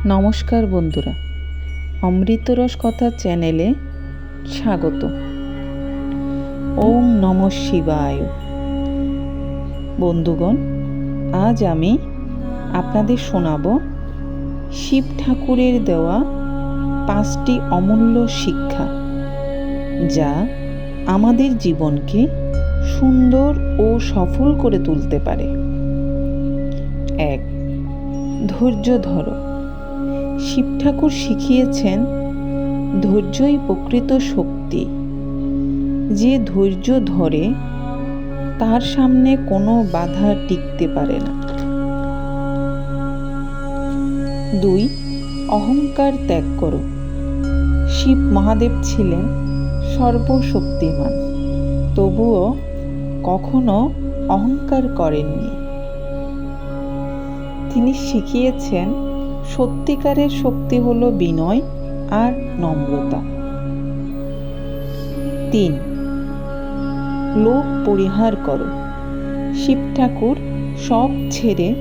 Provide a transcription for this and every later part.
নমস্কার বন্ধুরা, অমৃতরস কথা চ্যানেলে স্বাগত। ওম নমঃ শিবায়। বন্ধুগণ, আজ আমি আপনাদের শোনাব শিব ঠাকুরের দেওয়া 5টি অমূল্য শিক্ষা, যা আমাদের জীবনকে সুন্দর ও সফল করে তুলতে পারে। 1. ধৈর্য ধরো। শিব ঠাকুর শিখিয়েছেন, ধৈর্যই প্রকৃত শক্তি। যে ধৈর্য ধরে তার সামনে কোনো বাধা টিকতে পারে না। 2. অহংকার ত্যাগ করো। শিব মহাদেব ছিলেন সর্বশক্তিমান, তবুও কখনো অহংকার করেননি। তিনি শিখিয়েছেন, সত্যিকারের শক্তি হলো বিনয় আর নম্রতা। 3. লোভ পরিহার করো। শিব ঠাকুর সব ছেড়ে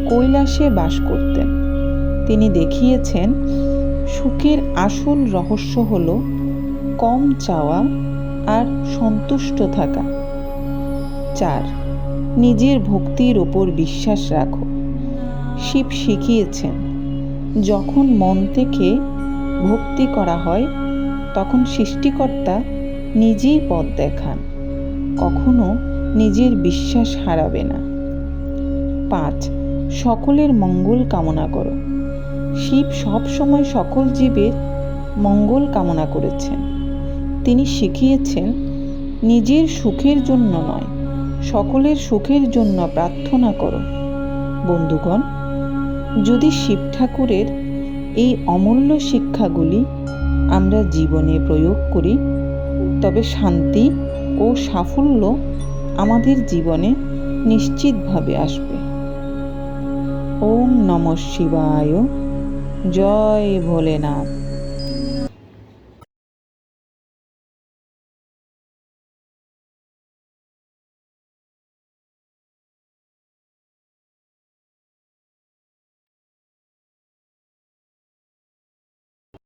কৈলাসে বাস করতেন। তিনি দেখিয়েছেন, সুখের আসল রহস্য হলো কম চাওয়া আর সন্তুষ্ট থাকা। 4. নিজের ভক্তির ওপর বিশ্বাস রাখো। শিব শিখিয়েছেন, যখন মন থেকে ভক্তি করা হয় তখন সৃষ্টিকর্তা নিজেই পথ দেখান। কখনো নিজের বিশ্বাস হারাবে না। 5. সকলের মঙ্গল কামনা করো। শিব সবসময় সকল জীবের মঙ্গল কামনা করেছেন। তিনি শিখিয়েছেন, নিজের সুখের জন্য নয়, সকলের সুখের জন্য প্রার্থনা করো। বন্ধুগণ, যদি শিব ঠাকুরের এই অমূল্য শিক্ষাগুলি আমরা জীবনে প্রয়োগ করি, তবে শান্তি ও সাফল্য আমাদের জীবনে নিশ্চিতভাবে আসবে। ওম নমঃ শিবায়। জয় ভোলেনাথ।